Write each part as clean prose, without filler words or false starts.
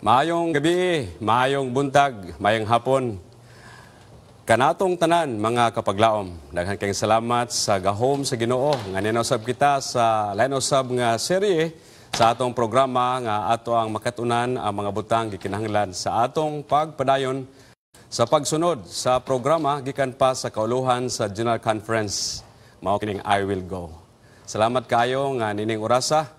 Maayong gabi, maayong buntag, maayong hapon. Kanatong tanan mga kapaglaom. Daghan kayong salamat sa gahom sa Ginoo nga ninusab kita sa lain usab nga serye sa atong programa nga ato ang makatunan ang mga butang gikinahanglan sa atong pagpadayon sa pagsunod sa programa gikan pa sa kauluhan sa General Conference mao kining I Will Go. Salamat kayo nga nining orasa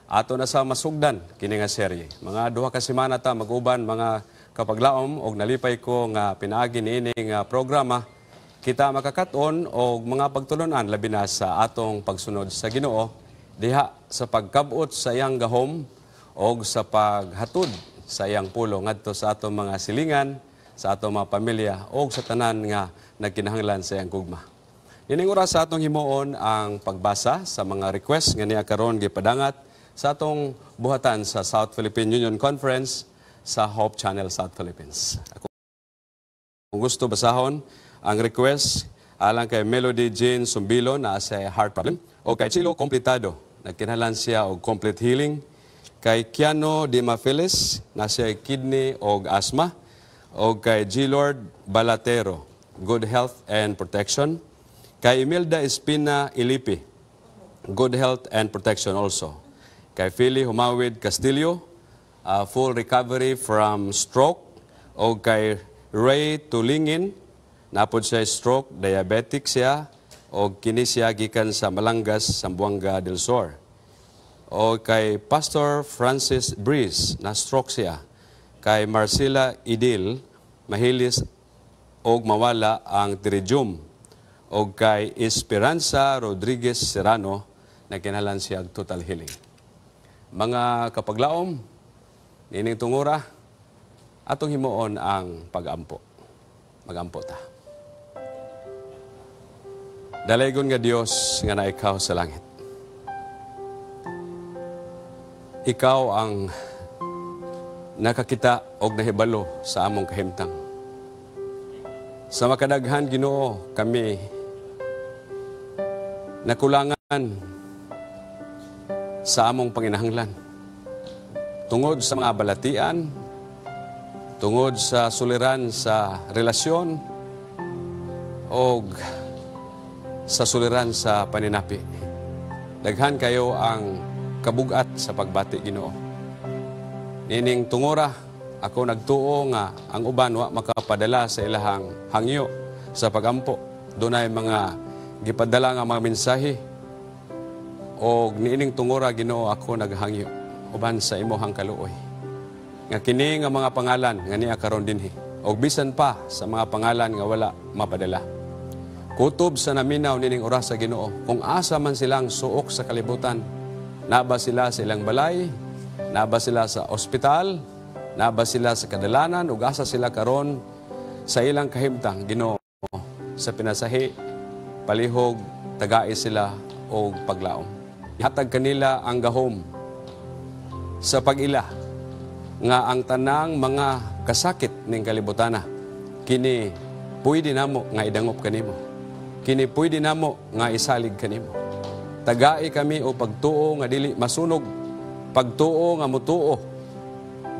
ato na sa masugdan kini nga serye. Mga duha ka semana ta mag-uban mga kapaglaom og nalipay ko nga pinaagi niini nga programa kita makakaton og mga pagtulunan labi na sa atong pagsunod sa Ginoo diha sa pagkabot sa iyang gahom og sa paghatod sa iyang pulo ngadto sa atong mga silingan, sa atong mga pamilya og sa tanan nga nagkinahanglan sa iyang gugma. Nining oras sa atong himuon ang pagbasa sa mga request nga niya karon gipadangat sa atong buhatan sa South Philippine Union Conference sa Hope Channel South Philippines. Kung gusto basahon ang request alang kay Melody Jane Sumbilo na sa heart problem o kay Chilo Kompletado nagkinahanglan siya og complete healing, kay Kiano Dimafilis na siya kidney og asthma o kay G. Lord Balatero good health and protection, kay Imelda Espina Ilipi good health and protection also, kay Philly Humawid Castillo, full recovery from stroke, o kay Ray Tulingin, napod siya stroke, diabetic siya, o kini siya gikan sa Malangas, Zamboanga del Sur. O kay Pastor Francis Breeze, na stroke siya, kay Marcela Idil, mahilis o mawala ang tiridium, o kay Esperanza Rodriguez Serrano, na kinahanglan siya total healing. Mga kapaglaom, nining tungura, atong himuon ang pag-ampo. Mag-ampo ta. Dalaygon nga Dios nga na ikaw sa langit. Ikaw ang nakakita og nahibalo sa among kahimtang. Sa makadaghan Ginoo kami nakulangan sa among panginahanglan. Tungod sa mga balatian, tungod sa suliran sa relasyon, o sa suliran sa paninapi. Daghan kayo ang kabugat sa pagbati Ginoo. Nining tungura, ako nagtuo nga ang uban wa makapadala sa ilahang hangyo sa pagampo. Dunay mga gipadala nga mga mensahe o niining tungura Ginoo ako naghangyo uban sa imong kaluoy nga kini nga mga pangalan nga niya karon dinhi og bisan pa sa mga pangalan nga wala mapadala. Kutob sa naminaw nining oras sa Ginoo kung asa man silang suok sa kalibutan, naba sila sa ilang balay, naba sila sa ospital, naba sila sa kadalanan ug asa sila karon sa ilang kahimtang Ginoo sa pinasahi, palihog, tagai sila og paglaom. Ihatag kanila ang gahom sa pag-ila nga ang tanang mga kasakit ning kalibutana kini pwede namo nga idangop kanimo, kini pwede namo nga isalig kanimo. Tagai kami o pagtuo nga dili masunog, pagtuo nga mutuo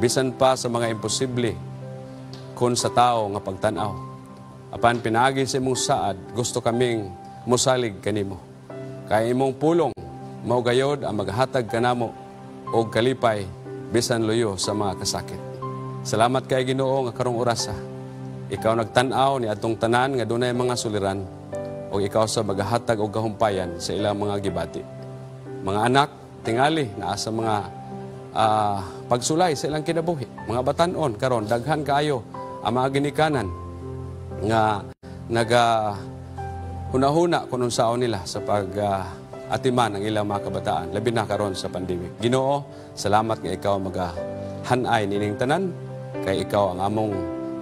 bisan pa sa mga imposible kun sa tao nga pagtan-aw. Apan pinaagi sa imong saad gusto kaming musalig kanimo, kay imong pulong mao gayod ang maghatag kanamo og kalipay bisan luyo sa mga kasakit. Salamat kay Ginoo nga karong orasa ikaw nagtan-aw ni atong tanan nga dunay mga suliran o ikaw sa maghatag og kahumpayan sa ilang mga gibati. Mga anak tingali naa sa mga pagsulay sa ilang kinabuhi. Mga batan-on karon daghan kaayo ang mga ginikanan nga hunahuna kung unsaon nila sa atiman ang ilang mga kabataan, labi na karon sa pandemic. Ginoo, salamat nga ikaw magahanay nining tanan, kay ikaw ang among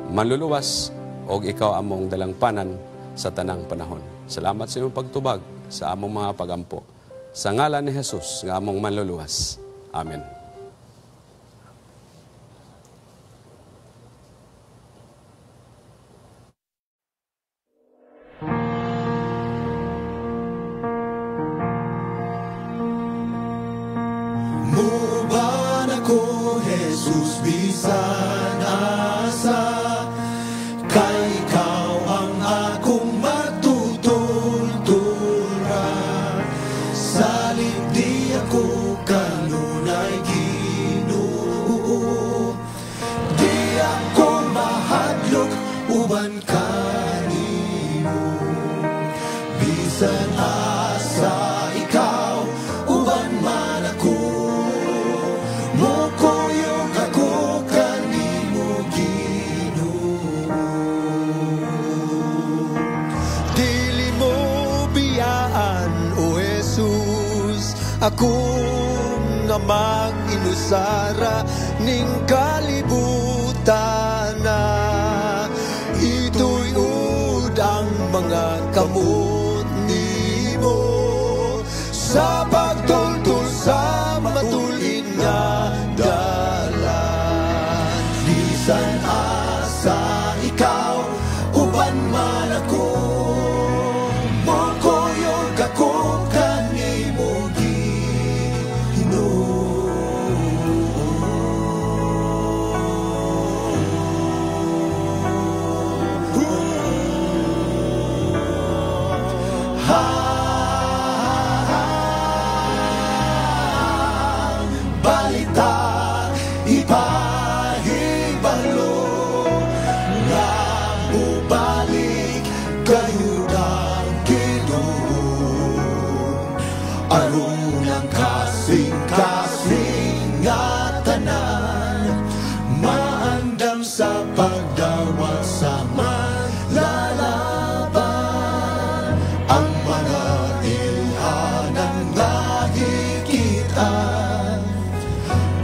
manluluwas o ikaw among dalangpanan sa tanang panahon. Salamat sa iyong pagtubag sa among mga pagampo. Sa ngalan ni Jesus nga among manluluwas. Amen. Jesus, bisan asa, kay ikaw ang akong matutultura. Salit di ako kanunay Ginoo, di ako mahadlok uban kanimo. Bisan asa ikaw uban man ako, mukuyog ako kanimo Ginoo. Dili mo biyaan o Jesus, akong nga mag-inusara ning kalibutan na. Ito'y udang mga kamot nimo sa pagtultol sa matulin nga dalan. Bisan asa ikaw uban man ako, mukuyog ako kanimo Ginoo. Balita ipahibalo nga mubalik kayo ng Ginoo. Aron ang kasing-kasing nga tanan, maandam sa pagdawat sa malalaban. Ang mga ilhanan nga hikitan,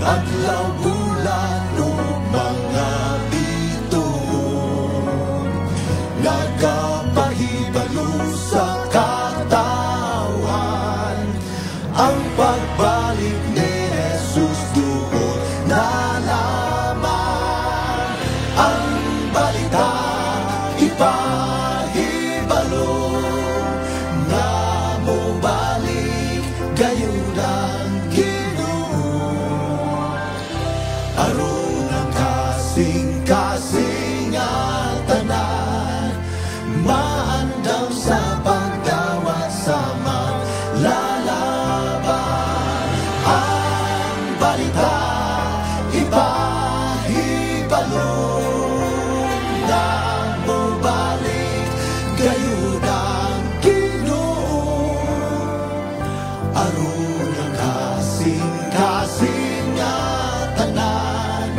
adlaw bulan o mga bituon, nagapahibalo sa katawan. Ang pagbalik ni Jesus doon na lamang. Ang balita ipahibalo nga mubalik gayud ang Ginoo. Aron ang kasing-kasing nga tanan, maandam sa pagdawat sa malalaban. Ang balita ipahibalo nga mubalik gayud ang Ginoo. Aron ang kasing-kasing nga tanan,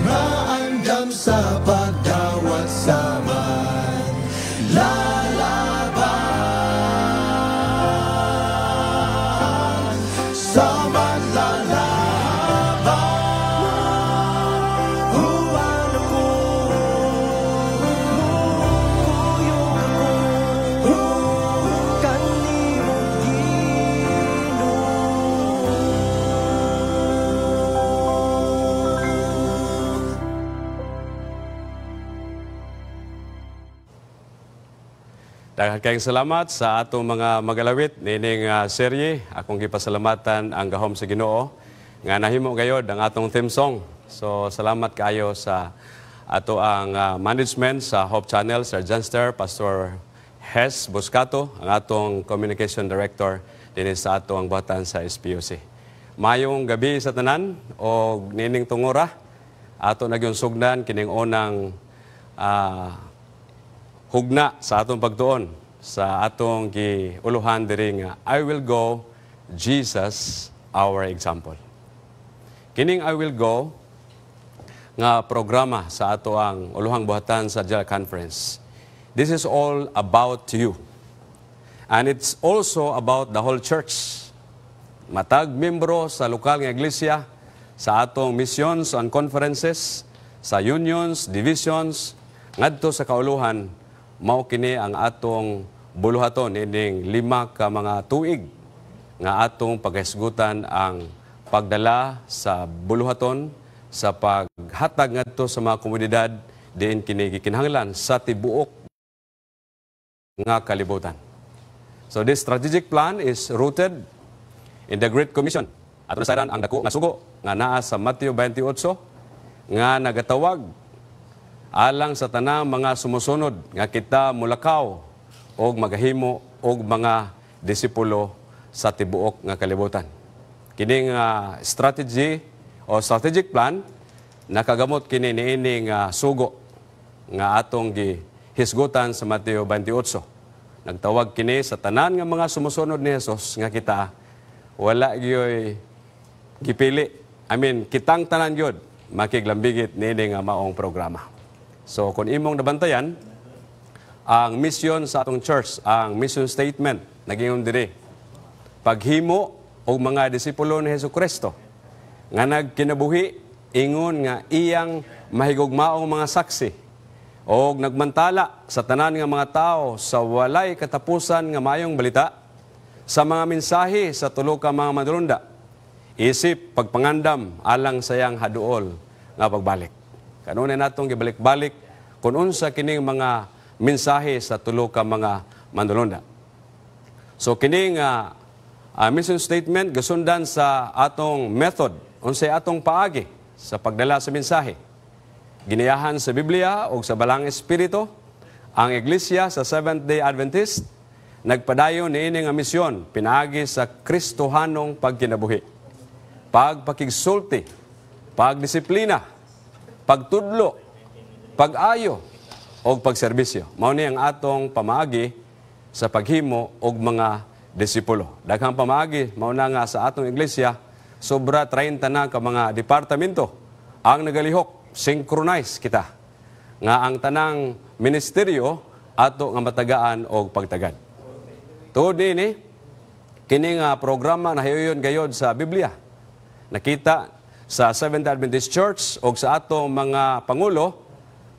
maandam sa pagdawat sa malalaban. Sa malalaban, huwag ako, mukuyog ako kanimo Ginoo. Daghang kayong salamat sa atong mga magalawit nining serye. Akong gipasalamatan ang gahom sa Ginoo nga nahimo gayod ang atong theme song. So salamat kayo sa ato ang management sa Hope Channel, Sir Janster, Pastor Hes Buscato, ang atong communication director din sa ato ang buhatan sa SPUC. Mayong gabi sa tanan o nining tungora, ato nagyong sugdan kining unang hugna sa atong pagtuon sa atong giuluhan diri nga I will go, Jesus our example. Kining I will go nga programa sa ato ang uluhang buhatan sa General Conference. This is all about you. And it's also about the whole church. Matag membro sa lokal nga iglesia, sa atong missions and conferences, sa unions, divisions, ngadto sa kauluhan, mao kini ang atong buluhaton ining 5 ka mga tuig nga atong paghisgutan ang pagdala sa buluhaton sa paghatag ngadto sa mga komunidad diin kini gikinahanglan sa tibuok nga kalibutan. So this strategic plan is rooted in the Great Commission. At nasaran ang dako nga sugo nga naa sa Mateo 28 nga nagatawag alang sa tanang mga sumusunod nga kita mulakaw og magahimo og mga disipulo sa tibuok nga kalibutan. Kini nga strategy o strategic plan nakagamot kini niini nga sugo nga atong gihisgutan sa Mateo 28. Nagtawag kini sa tanan nga mga sumusunod ni Jesus nga kita wala gyoy gipili. Kitang tanan gyud makiglambigit niini nga maong programa. So kung imong nabantayan ang mission sa atong church, ang mission statement naging diri paghimo og mga disipulo ni Hesukristo nga nagkinabuhi ingon nga iyang mahigugmaong mga saksi og nagmantala sa tanan nga mga tao sa walay katapusan nga mayong balita sa mga mensahe sa tulo ka mga madrunda isip pagpangandam alang sayang haduol nga pagbalik. Kanunay natong gibalik-balik kung unsa kining mga mensahe sa tulo ka mga manulunda. So kining mission statement gasundan sa atong method unsay atong paagi sa pagdala sa mensahe. Giniyahan sa Biblia o sa Balang Espiritu, ang Iglesia sa Seventh-day Adventist nagpadayon niini nga misyon pinaagi sa Kristohanong pagkinabuhi. Pagpakigsulti, pagdisiplina, pagtudlo, pag-ayo, o pagserbisyo. Mao ni ang atong pamaagi sa paghimo og mga disipulo. Daghang pamaagi, mao na nga sa atong iglesia, sobra 30 na ka mga departamento ang nagalihok, synchronize kita. Nga ang tanang ministeryo ato nga matagaan og pagtagad. Tuod ni kini nga programa na hiuyon gayod sa Biblia. Nakita sa Seventh Adventist Church o sa atong mga pangulo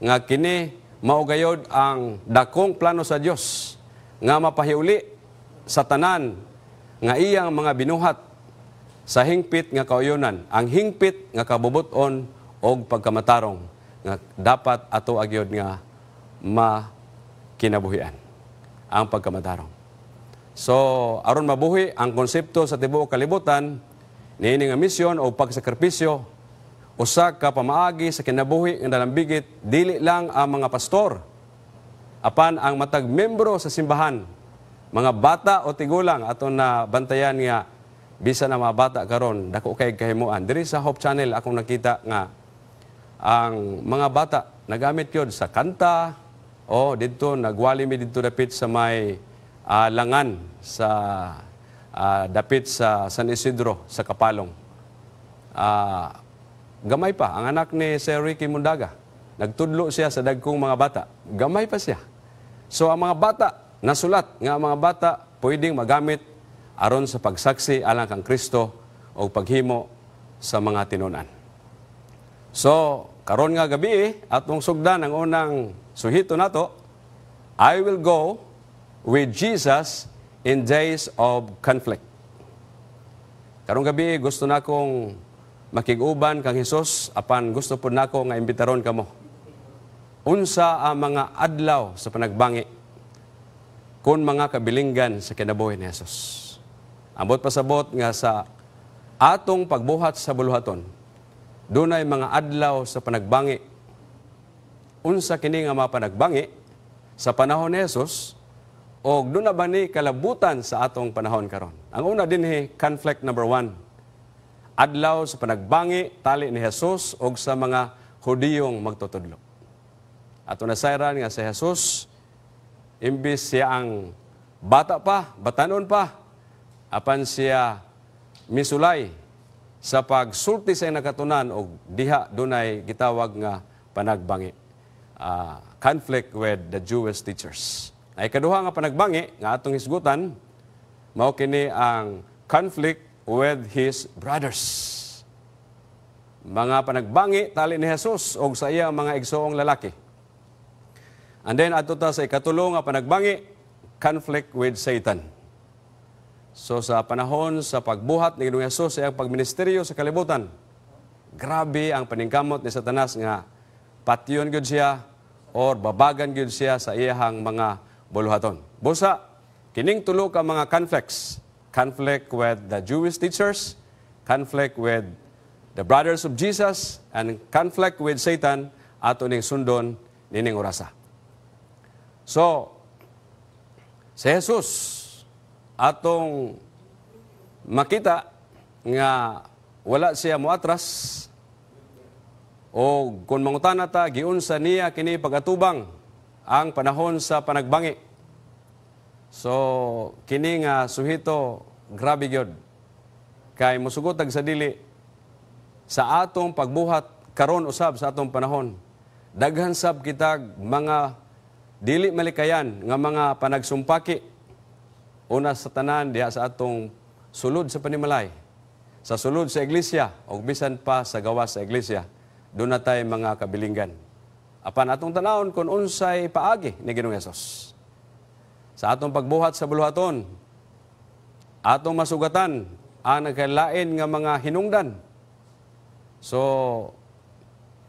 nga kini maugayod ang dakong plano sa Dios nga mapahiuli sa tanan nga iyang mga binuhat sa hingpit nga kauyonan, ang hingpit nga kabubuton og pagkamatarong nga dapat ato agyod nga makinabuhian ang pagkamatarong. So aron mabuhi ang konsepto sa tibuok kalibutan niini nga misyon o pagsakripisyo, usa ka pamaagi sa kinabuhi nga nalambigit dili lang ang mga pastor, apan ang matag membro sa simbahan, mga bata o tigulang aton na bantayan nga bisan na mga bata karon dako kay kahimuan. Diri sa Hope Channel akong nakita nga ang mga bata nagamit yun sa kanta o dito nagwali mi dito dapit sa may langan sa dapit sa San Isidro, sa Kapalong. Gamay pa, ang anak ni Sir Ricky Mundaga, nagtudlo siya sa dagkong mga bata. Gamay pa siya. So ang mga bata, nasulat nga ang mga bata pwedeng magamit aron sa pagsaksi alang kang Kristo o paghimo sa mga tinunan. So, karon nga gabi, atong sugdan ang unang suhito nato, I will go with Jesus in days of conflict. Karong gabi, gusto na akong makiguban kang Hesus, apan gusto po na ako nga imbitaron kamo. Unsa ang mga adlaw sa panagbangi kung mga kabilinggan sa kinabuhi ni Hesus. Ambot pasabot nga sa atong pagbuhat sa buluhaton, dunay mga adlaw sa panagbangi. Unsa kini nga mga panagbangi sa panahon ni Hesus, o doon na ba ni kalabutan sa atong panahon karon? Ang una din conflict number 1. Adlaw sa panagbangi, tali ni Jesus o sa mga Hudiyong magtutudlo. Ato nasayran nga si Jesus, imbis siya ang bata pa, batanon pa, apan siya misulay sa pagsulti sa nakatunan o diha dunay gitawag nga panagbangi. Conflict with the Jewish teachers. Ay kaduha nga panagbangi nga atong hisgutan mao kini ang conflict with his brothers. Mga panagbangi tali ni Jesus og sa iyang mga igsoong lalaki. And then adto ta sa ikatulo nga panagbangi, conflict with Satan. So sa panahon sa pagbuhat ni Ginoong Hesus sa iyang pagministeryo sa kalibutan, grabe ang paningkamot ni Satanas nga patyon gyud siya or babagan gyud siya sa iyang mga buluhaton. Busa, kining tulo ka mga conflicts. Conflict with the Jewish teachers, conflict with the brothers of Jesus, and conflict with Satan, ato ning sundon nining orasa. So, si Jesus, atong makita nga wala siya moatras, o kung mangutana ta, giunsa niya kini pagatubang ang panahon sa panagbangi. So, kini nga suhito, grabe gyud. Kay musugotag sa dili, sa atong pagbuhat, karon usab sa atong panahon, daghan sab kitag mga dili malikayan nga mga panagsumpaki, una sa tanan diha sa atong sulod sa panimalay, sa sulod sa iglesia, o bisan pa sa gawas sa iglesia, doon na tayo mga kabilinggan. Apan atong tanawon kung unsay paagi ni Ginoong Hesus. Sa atong pagbuhat sa buluhaton, atong masugatan ang nagkalain nga mga hinungdan. So,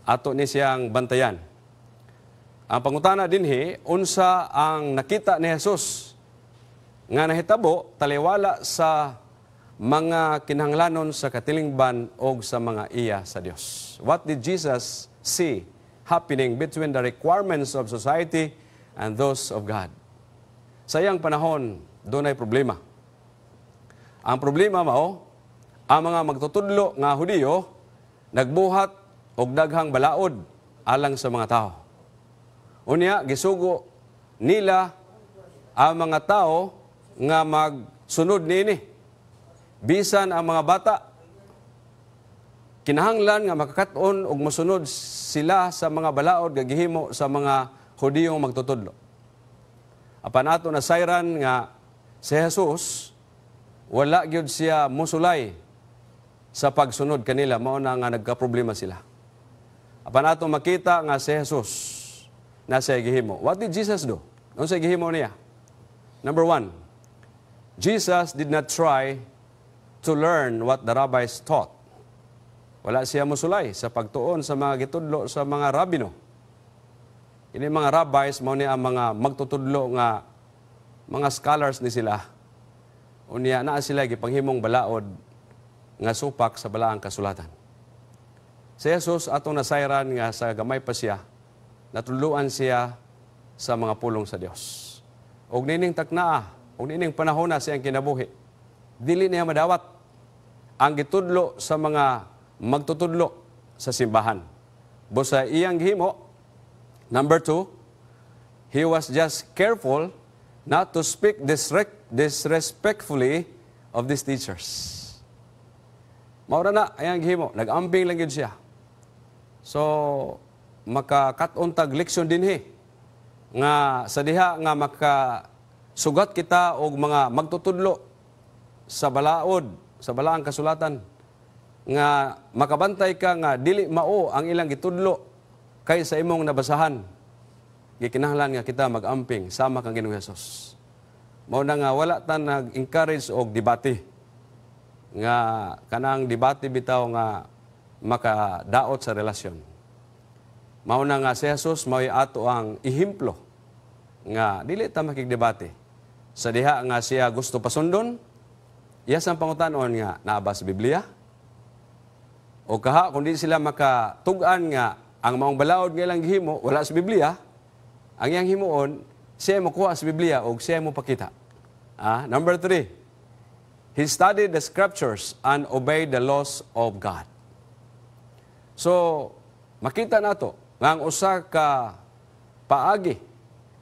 ato ni siyang bantayan. Ang pangutana dinhi, unsa ang nakita ni Jesus nga nahitabo taliwala sa mga kinahanglanon sa katilingban o sa mga iya sa Dios. What did Jesus see happening between the requirements of society and those of God? Sa iyang panahon, doon ay problema. Ang problema mao, ang mga magtutudlo nga Hudiyo, nagbuhat og daghang balaod alang sa mga tao. Unya, gisugo nila ang mga tao nga magsunod niini. Bisan ang mga bata, kinahanglan nga makakaton og mosunod sila sa mga balaod nga gihimo sa mga Hudiyong magtutudlo. Apan ato na sayran nga si Jesus, wala gyud siya musulay sa pagsunod kanila, mao na nga nagka-problema sila. Apan ato makita nga si Jesus na siya gihimo. What did Jesus do? Ano siya gihimo niya? Number 1, Jesus did not try to learn what the rabbis taught. Wala siya musulay sa pagtuon sa mga gitudlo sa mga rabino. Ini mga rabbis, mao ni ang mga magtutudlo nga mga scholars ni sila. Unya naa sila gipanghimong balaod nga supak sa balaang kasulatan. Si Jesus atong nasayran nga sa gamay pa siya, natuluan siya sa mga pulong sa Dios. Og nining taknaa, og nining panahon na siyang kinabuhi, dili niya madawat ang gitudlo sa mga magtutudlo sa simbahan. Busa iyang gihimo, number 2, he was just careful not to speak disrespectfully of these teachers. Maura na, ayang gihimo, nag-ambing lang yun siya. So, makakatuntag leksyon dinhi nga sa diha nga makasugat kita og mga magtutudlo sa balaod, sa balaang kasulatan, nga makabantay ka nga dili mao ang ilang gitudlo kay sa imong nabasahan. Gikinahanglan nga kita mag-amping sama kang Ginoong Hesus. Mao na nga wala ta nag-encourage og debate. Nga kanang debate bitaw nga makadaot sa relasyon. Mao na nga si Jesus mao ato ang ehemplo nga dili ta makigdebate. Sa diha nga siya gusto pasundon, iya sang pangutanon nga naaba sa Biblia. O kaha kung di sila makatugan nga ang maong balaod nga ilang gihimo wala sa Biblia, ang iyang himuon siya mo kuha sa Biblia o siya mo pakita. Number 3, he studied the scriptures and obeyed the laws of God. So, makita nato nga ang usa ka paagi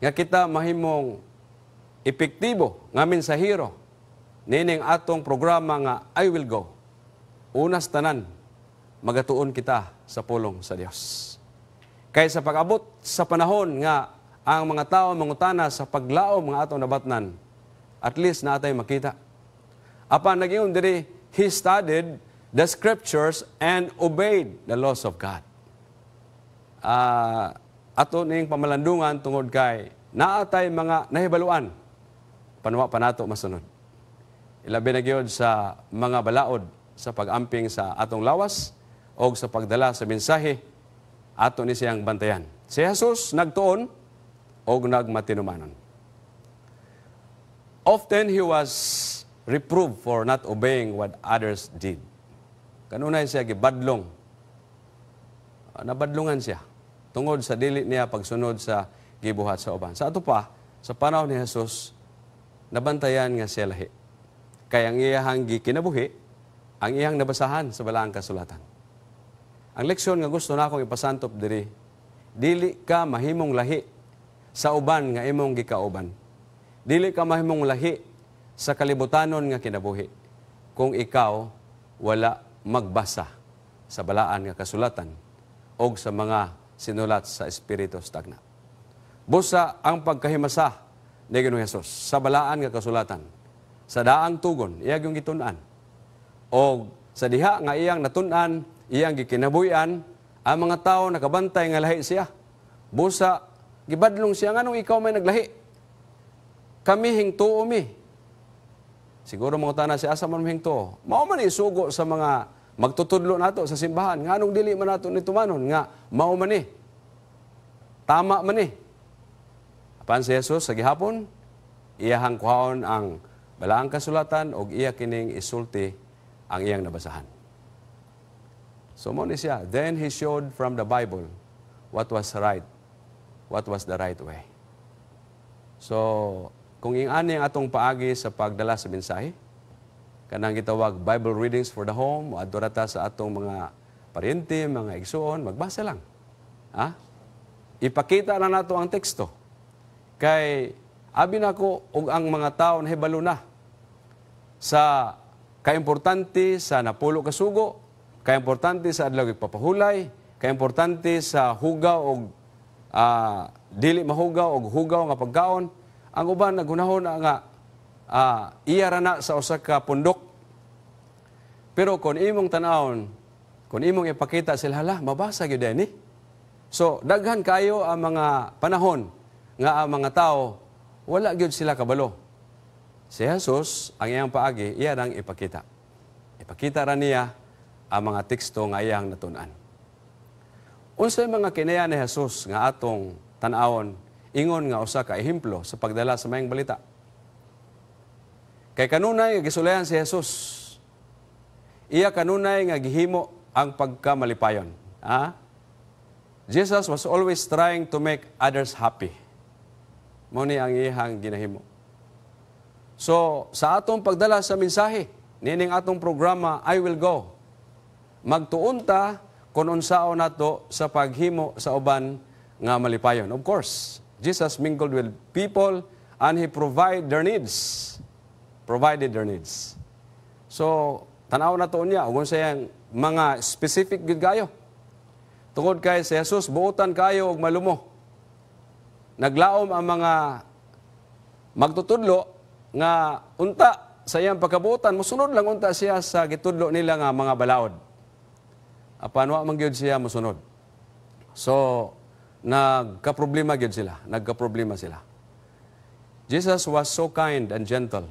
nga kita mahimong epektibo nga mensahero nining atong programa nga I Will Go. Unas tanan, magatuon kita sa pulong sa Dios. Kaya sa pag-abot sa panahon nga ang mga tao mangutana sa paglaom nga atong nabatnan, at least na atay makita. Apan nag-iyon diri, he studied the scriptures and obeyed the laws of God. Ato ning pamalandungan tungod kay naatay mga nahibaluan, panwa pa nato masunod. Ilabi na gyud sa mga balaod sa pag-amping sa atong lawas o sa pagdala sa mensahe, ato ni siyang bantayan. Si Jesus nagtuon o nagmatinumanon. Often he was reproved for not obeying what others did. Kanunay siya gibadlong. Nabadlungan siya tungod sa dili niya pagsunod sa gibuhat sa uban. Sa ato pa, sa panahon ni Jesus, nabantayan nga siya lahi. Kaya ang iyahang gikinabuhi, ang iyang nabasahan sa balaang kasulatan. Ang leksyon nga gusto na akong ipasantop diri, dili ka mahimong lahi sa uban nga imong gikauban. Dili ka mahimong lahi sa kalibutanon nga kinabuhi kung ikaw wala magbasa sa balaan nga kasulatan o sa mga sinulat sa Espiritu Stagna. Busa ang pagkahimasa ni Ginoong Hesus sa balaan nga kasulatan, sa daang tugon, iyang yung gitunan, o sa diha nga iyang natunan, iyang gikinabuyan, ang mga tao nakabantay nga lahi siya. Busa, gibadlong siya, nganong ikaw may naglahi? Kami hingtuo mi. Siguro mga tanan siya, asa man hingtuo? Mao man isugo sa mga magtutudlo nato sa simbahan. Nganong dili man nato ni tumanon nga mao man ni. Tama man ni. Apan si Jesus sa gihapon, iyahang kuhaon ang balaang kasulatan o iya kining isulti ang iyang nabasahan. So mo ni siya, then he showed from the Bible what was right, what was the right way. So, kung ingani ang atong paagi sa pagdala sa mensahe, kanang gitawag Bible readings for the home, o adorata sa atong mga paryente, mga igsuon, magbasa lang. Ha? Ipakita na nato ang teksto. Kay, abi na ko, og ang mga tao nahibalo na sa kaimportante sa napulo kasugo, kaimportante sa adlaw ipapahulay, kaimportante sa hugaw o dili mahugaw o hugaw nga pagkaon. Ang uban nagunahon na nga iya rana sa usa ka pundok. Pero kung imong tanawon, kung imong ipakita sila, hala, mabasa gyud ni. So daghan kayo ang mga panahon nga ang mga tao wala gyud sila kabalo. Si Jesus ang iyang paagi iya nang ipakita. Ipakita ra niya ang mga teksto nga iyang natun-an. Unsay mga kinaya ni Jesus nga atong tan-awon ingon nga usa ka ehemplo sa pagdala sa mayang balita. Kay kanunay nga gisulayan si Jesus. Iya kanunay nga gihimo ang pagkamalipayon. Jesus was always trying to make others happy. Mao ni ang iyang ginahimo. So, sa atong pagdala sa mensahe, nining atong programa, I Will Go, magtuon ta kung unsaon nato sa paghimo sa uban nga malipayon. Of course, Jesus mingled with people and He provided their needs. So, tanaw na to niya, kung sayang mga specific gud kayo. Tungod kay si Jesus, buotan kayo og malumo. Naglaom ang mga magtutudlo nga unta sa iyang pagkabuotan, musunod lang unta siya sa gitudlo nila nga mga balaod. Apan wa man gyud siya musunod. So, nagka-problema sila. Jesus was so kind and gentle.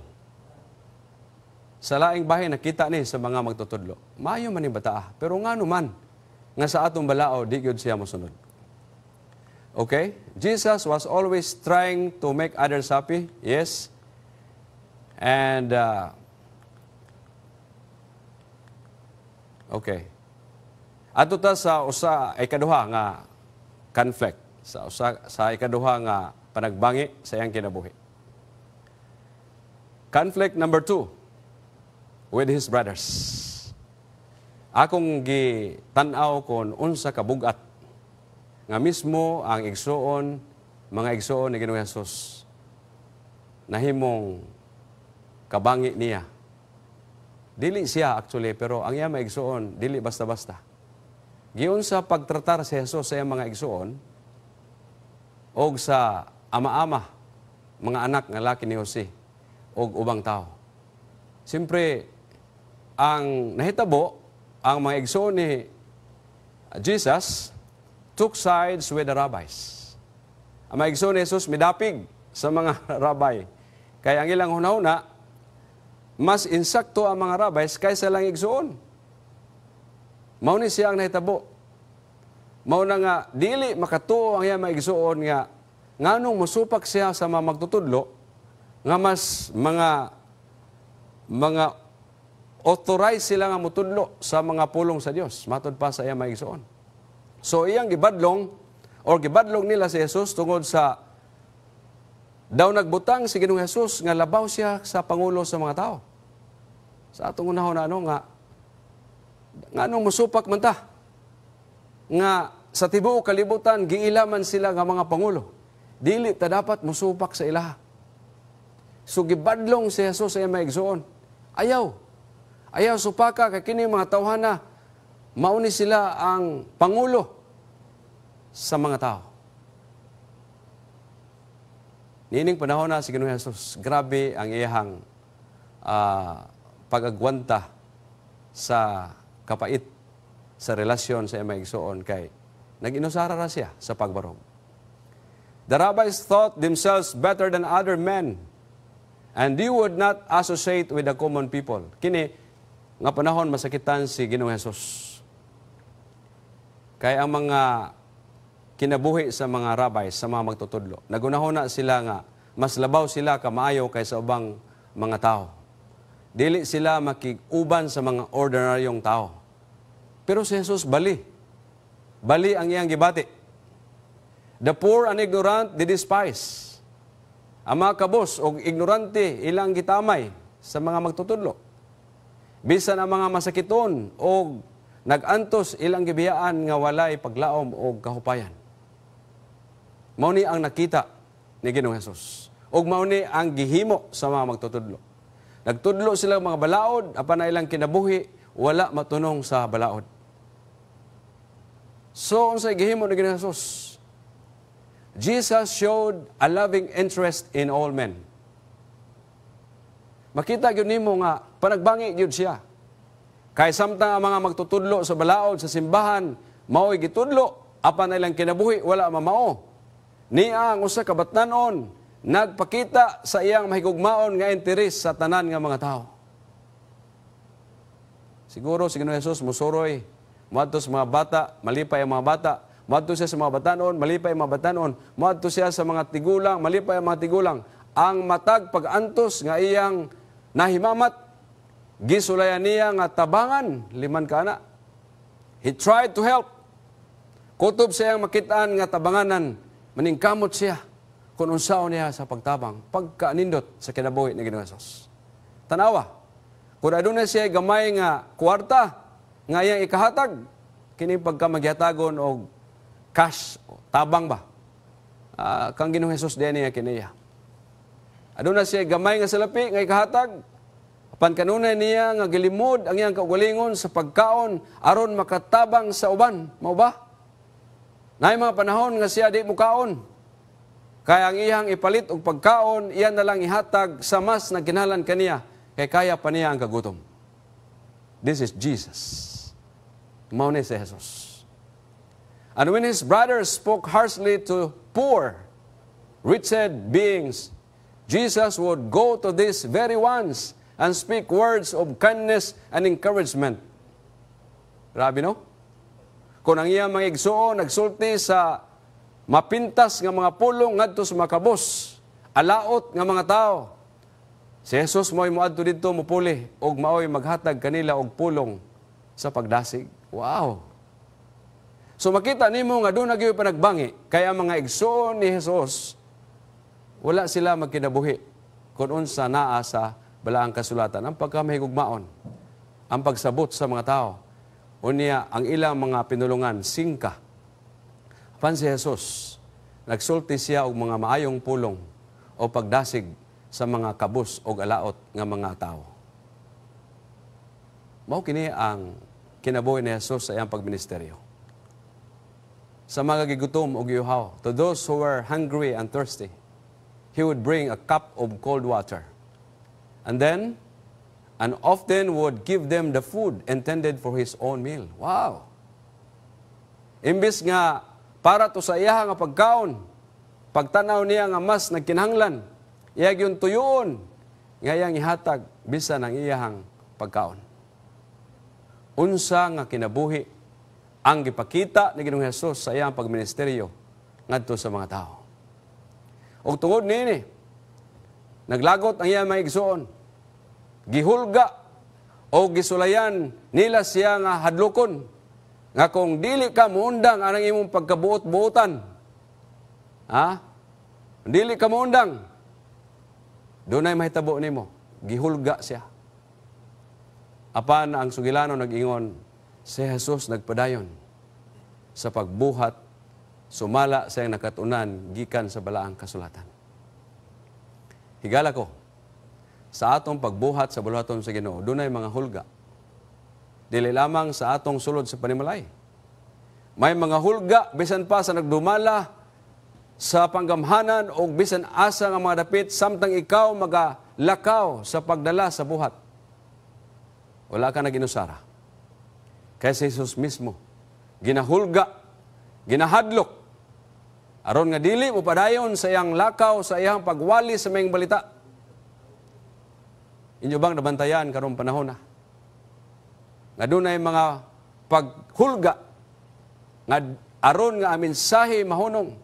Sa laing bahin nakita ni sa mga magtutudlo. Maayo man ni bataa, pero ngano man nga sa atong balao di gyud siya mosunod. Okay? Jesus was always trying to make others happy. Yes. And okay. Ato ta sa usa ikaduha nga conflict, sa ikaduha nga panagbangi sa iyang kinabuhi. Conflict number 2 with his brothers. Akong gitanaw kon unsa ka bugat nga mismo ang igsuon, mga igsuon ni Ginoong Hesus nahimong kabangi niya. Dili siya actually, pero ang iya maigsuon dili basta-basta. Giun sa pagtratar si Jesus sa iyang mga igsuon o sa ama-ama, mga anak nga laki ni Jose o ubang tao. Siyempre, ang nahitabo, ang mga igsuon ni Jesus took sides with the rabbis. Ang mga igsuon ni Jesus midapig sa mga rabbi. Kaya ang ilang hunahuna, mas insakto ang mga rabbis kaysa lang igsuon. Mao ni siya ang nahitabo. Mao na nga dili makatuo ang iya maigsuon nga nganong mosupak siya sa mga magtutudlo nga mas mga authorize sila nga mutudlo sa mga pulong sa Dios matud pa sa iyang maigsoon. So iyang gibadlong or gibadlong nila si Jesus tungod sa daw nagbutang si Ginoong Hesus nga labaw siya sa pangulo sa mga tao. Sa atong unahon na nga anong musupak man ta nga sa tibuok kalibutan giilaman sila nga mga pangulo. Dili ta dapat musupak sa ilaha. So gibadlong si Jesus sa iyang maigsoon. Ayaw supaka kay kini mga tawhana mauni sila ang pangulo sa mga tao. Nining panahon na si Ginoong Hesus, grabe ang iyang pag-agwanta sa kapait sa relasyon sa iyang maigsoon kay nag-inusara ra siya sa pagbarog. The rabbis thought themselves better than other men, and they would not associate with the common people. Kini nga panahon masakitan si Ginoong Hesus. Kaya ang mga kinabuhi sa mga rabbis, sa mga magtutudlo, nagunahon na sila nga mas labaw sila kamaayo kaysa ubang mga tao. Dili sila makiguban sa mga ordinaryong tao. Pero si Jesus bali. Bali ang iyang gibati. The poor and ignorant, they despise. Ang mga kabos o ignorante, ilang gitamay sa mga magtutudlo. Bisan ang mga masakiton o nag-antos ilang gibiyaan nga walay paglaom o kahupayan. Mao ni ang nakita ni Ginoong Hesus. O mao ni ang gihimo sa mga magtutudlo. Nagtudlo sila mga balaod, apan na ilang kinabuhi, wala matunong sa balaod. So, unsay gihimo ni Ginoong Hesus? Jesus showed a loving interest in all men. Makita gyud nimo nga panagbangi gyud siya. Kay samtang ang mga magtutudlo sa balaod sa simbahan mao'y gitudlo apan na ilang kinabuhi wala mamao. Niya ang usa ka batnanon nagpakita sa iyang mahigugmaon nga interes sa tanan nga mga tao. Siguro si Ginoong Hesus musuroy moadto sa mga bata, malipay ang mga bata. Moadto siya sa mga batanon, malipay ang mga batanon. Moadto siya sa mga tigulang, malipay ang mga tigulang. Ang matag pag-antos nga iyang nahimamat, gisulayan niya nga tabangan, 5 ka na. He tried to help. Kutob siyang makitaan nga tabanganan, maningkamot siya kung unsaon niya sa pagtabang, pagkaanindot sa kinabuhi ni Ginoong Hesus. Tanawa, kung adunay siya gamay nga kwarta, nga iyang ikahatag, kini pagka magyatagon o cash, o tabang ba? Kang Ginoong Hesus din niya kiniya. Aduna siya gamay nga salapi, nga ikahatag, apan kanunay niya nga gilimod ang iyang kaugalingon sa pagkaon aron makatabang sa uban. Mao ba? Naay mga panahon nga siya di mukaon. Kaya ang iyang ipalit og pagkaon, iyan na lang ihatag sa mas na kinahanglan kaniya, kay kaya pa niya ang kagutom. This is Jesus. Mao ni si Jesus. And when his brothers spoke harshly to poor, wretched beings, Jesus would go to these very ones and speak words of kindness and encouragement. Grabe, no? Kung ang iyang mga igsuon nagsulti sa mapintas nga mga pulong ngadto sa mga kabos, alaot nga mga tao, si Jesus mo'y moadto dito mupuli og mao'y maghatag kanila og pulong sa pagdasig. Wow! So makita nimo nga doon nagyoy panagbangi kaya mga igsoon ni Jesus wala sila magkinabuhi kung unsa naa sa balaang kasulatan ang pagkamahigugmaon, ang pagsabot sa mga tao. Unya ang ilang mga pinulungan singka. Pan si Jesus nagsulti siya og mga maayong pulong o pagdasig sa mga kabus o alaot nga mga tao. Mao kini ang kinabuhi ni Jesus sa iyang pagministeryo. Sa mga gigutom o giyuhaw, to those who were hungry and thirsty, He would bring a cup of cold water. And often would give them the food intended for His own meal. Wow! Imbis nga para to sa iya nga pagkaon, pagtanaw niya nga mas nagkinahanglan, iyag yung tuyoon, ngayang ihatag bisan ang iyahang pagkaon. Unsa nga kinabuhi ang gipakita ni Ginoong Hesus sa iyang pagministeryo ngadto sa mga tao. Og tungod niini, naglagot ang iyang mga igsoon, gihulga o gisulayan nila siya nga hadlokon, nga kung dili ka muundang anang imong pagkabuot-buotan, dili ka muundang, dunay mahitabo nimo, gihulga siya. Apan ang sugilano nag-ingon, si Jesus nagpadayon sa pagbuhat, sumala sa iyang nakatunan, gikan sa balaang kasulatan. Higala ko, sa atong pagbuhat sa buluhaton sa Ginoo, dunay mga hulga. Dili lamang sa atong sulod sa panimalay. May mga hulga, bisan pa sa nagdumala sa panggamhanan o bisan asa nga mga dapit, samtang ikaw magalakaw sa pagdala sa buhat. Wala ka na ginusara. Kaya si Jesus mismo, ginahulga, ginahadlok, aron nga dili mo padayon sa iyang lakaw, sa iyang pagwali sa mayong balita. Inyo bang nabantayan karong panahon na? Nga dunay mga paghulga, nga aron nga ang mensahe mahunong.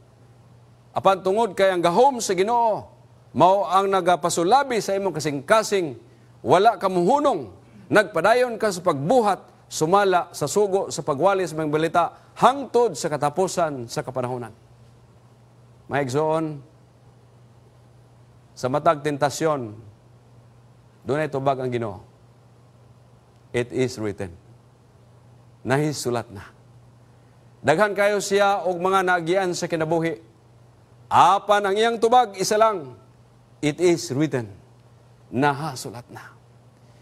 Apan tungod kay ang gahom sa Ginoo, mao ang nagapasulabi sa imong kasing-kasing, wala ka muhunong, nagpadayon ka sa pagbuhat, sumala sa sugo, sa pagwali sa mga balita, hangtod sa katapusan sa kapanahonan. Maigsoon, sa matag tentasyon, doon ay tubag ang Ginoo. It is written. Nahisulat na. Daghan kayo siya og mga naagian sa kinabuhi. Apan ang iyang tubag, isa lang. It is written. Nahasulat na.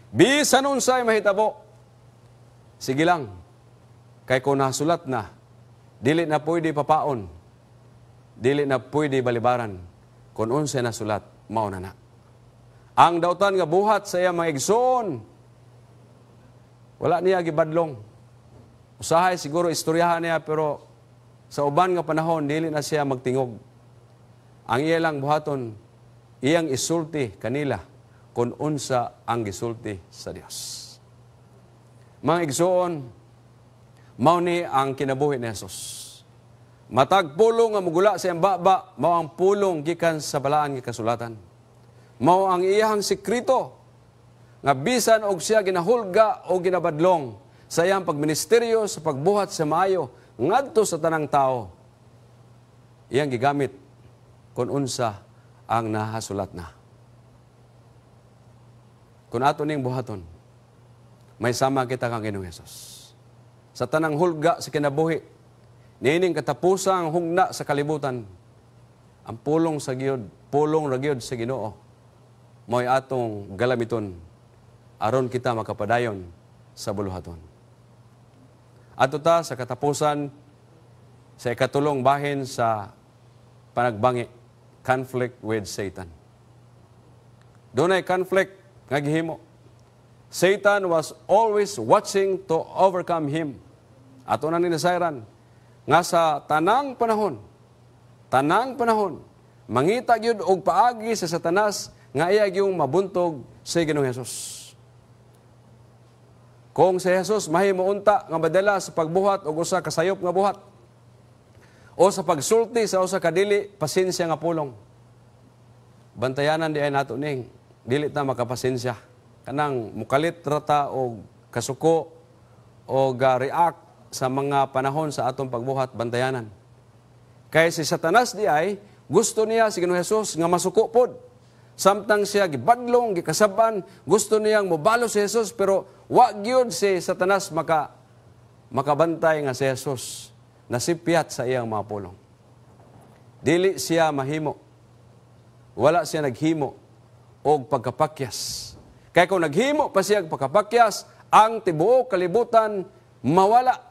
Bisan unsay mahitabo, sige lang. Kay kung nahasulat na, dili na pwede papaon. Dili na pwede balibaran. Kung unsay nasulat, mao na na. Ang dautan nga buhat sa iya mga igsoon, wala niya gibadlong. Usahay siguro istoryahan niya, pero sa uban nga panahon, dili na siya magtingog. Ang iya lang buhaton, iyang isulti kanila kung unsa ang gisulti sa Dios. Mga igsoon, mao ni ang kinabuhi ni Jesus. Matag pulong nga mugula sa iyang baba, mao ang pulong gikan sa balaan nga kasulatan. Mao ang iyang sikrito, nga bisan og siya ginahulga o ginabadlong sa iyang pagministeryo, sa pagbuhat sa maayo, ngadto sa tanang tao, iyang gigamit kung unsa ang nahasulat na. Kung ato ning buhaton, may sama kita kang Ginoong Hesus. Sa tanang hulga sa kinabuhi, niining katapusang hugna sa kalibutan, ang pulong sa giyod, pulong ra gyud sa Ginoo, mo'y atong galamiton aron kita makapadayon sa buluhaton. Ato ta sa katapusan sa ikatulong bahin sa panagbangi, conflict with Satan. Dunay conflict nga gihimo. Satan was always watching to overcome him. Ato na ninasayran nga sa tanang panahon, mangita gyud og paagi sa Satanas nga iya yung mabuntog sa Ginoong Hesus. Kung si Jesus mahimo unta nga madala sa pagbuhat og usa ka sayop nga buhat, o sa pagsulti sa usa ka dili pasensya nga pulong, bantayanan di ay nato ning dili ta makapasensya. Kanang mukalit rata og kasuko o react sa mga panahon sa atong pagbuhat, bantayanan. Kaya si Satanas di ay gusto niya si Ginoong Hesus nga masuko pod. Samtang siya gibadlong, gikasaban, gusto niyang mobalo si Jesus, pero wa gyud si Satanas makabantay nga si Jesus nasipyat sa iyang mga pulong. Dili siya mahimo. Wala siya naghimo og pagkapakyas. Kaya kung naghimo pa siya pagkapakyas, ang tibuok kalibutan mawala.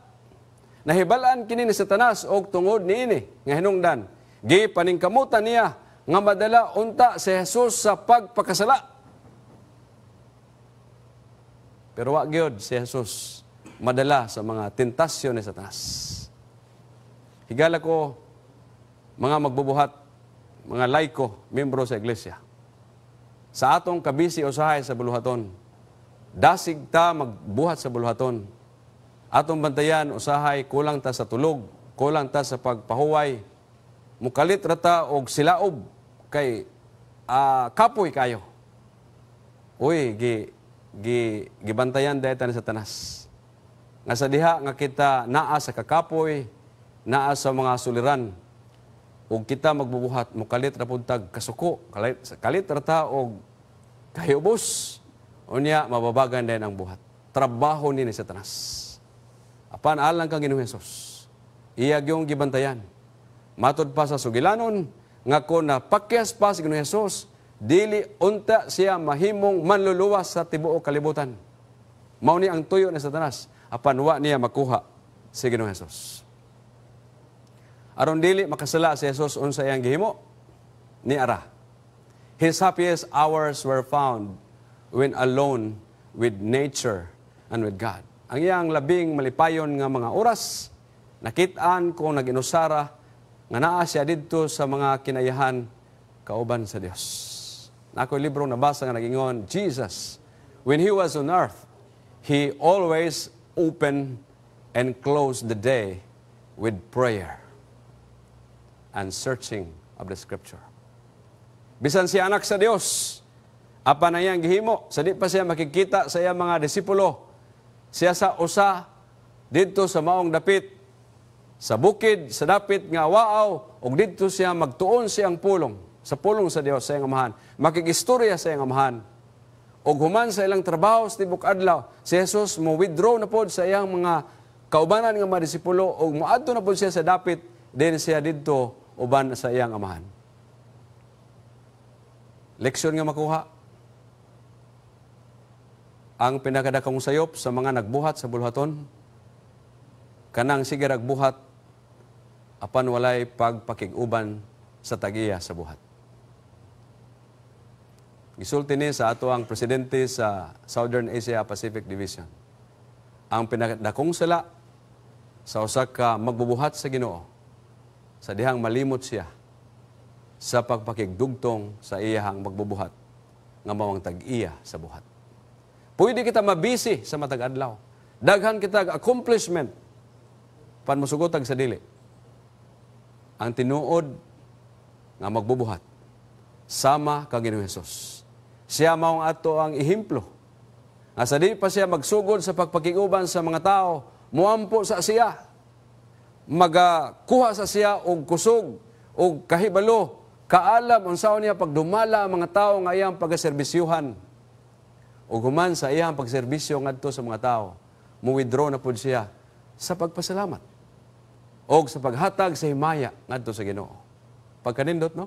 Nahibalaan kini ni Satanas og tungod niini nga hinungdan. Gipaningkamutan niya nga madala unta si Jesus sa pagpakasala. Pero wa gyud si Jesus madala sa mga tentasyon ni Satanas. Higala ko, mga magbubuhat, mga laiko, membro sa iglesia, sa atong kabisi usahay sa buluhaton, dasig ta magbuhat sa buluhaton. Atong bantayan usahay, kulang ta sa tulog, kulang ta sa pagpahuway, mukalit rata og silaob, kay kapoy kayo. Uy, gibantayan dayta ni Satanas. Nga sa diha nga kita naa sa kakapoy, naa sa mga suliran, ug kita magbubuhat, mukalit ra pud tag kasuko, kalit ra ta og kahibos, unya mababagan din ang buhat. Trabaho ni Satanas. Apan alang kang Ginoong Hesus, iyag yung gibantayan. Matod pa sa sugilanon, nga kung napakyas pa si Ginoong Hesus, dili unta siya mahimong manluluwas sa tibuok kalibutan. Mao ni ang tuyo ni Satanas, apan wa niya makuha si Ginoong Hesus. Aron dili makasala si Hesus unsa iyang gihimo ni ara. His happiest hours were found when alone with nature and with God. Ang iyang labing malipayon nga mga oras, nakit-an kung nag-inusara nga naa siya didto sa mga kinayahan kauban sa Dios. Nako'y librong nabasa nga nagingon, Jesus, when He was on earth, He always opened and closed the day with prayer and searching of the Scripture. Bisan siya anak sa Dios, apa na iyang gihimo, sa di pa siya makikita sa iyang mga disipulo, siya sa usa dito sa maong dapit, sa bukid, sa dapit nga waaw, ug dito siya magtuon siyang pulong, sa pulong sa Dios sa iyang amahan, makikistorya sa iyang amahan, ug human sa ilang trabaho sa tibok adlaw, si Jesus mo withdraw na pod sa iyang mga kaubanan nga mga disipulo, ug moadto na pod siya sa dapit, din siya dito uban sa iyang amahan. Leksyon nga makuha. Ang pinakadakong sayop sa mga nagbuhat sa bulhaton, kanang sige ragbuhat, apan walay pagpakiguban sa tagiya sa buhat. Gisulti ni sa ato ang presidente sa Southern Asia Pacific Division. Ang pinakadakong sala sa usa ka magbubuhat sa Ginoo, sa dihang malimot siya sa pagpakigdugtong sa iyahang magbubuhat nga mawang tag-iya sa buhat. Pwede kita mabisi sa matag adlaw. Daghan kita accomplishment pan musugotag sa dili. Ang tinuod nga magbubuhat sama kang Ginoong Hesus. Siya maong ato ang ehemplo. Nga sa di pa siya magsugod sa pagpakiguban sa mga tao, muampo sa siya. Magakuha sa siya og kusog og kahibalo, kaalam unsaon niya pagdumala ang mga tao nga iyang pagaserbisyuhan. Ug human sa iyang pagserbisyo ngadto sa mga tao, mu-withdraw na pud siya sa pagpasalamat og sa paghatag sa himaya ngadto sa Ginoo. Pagkanindot, no?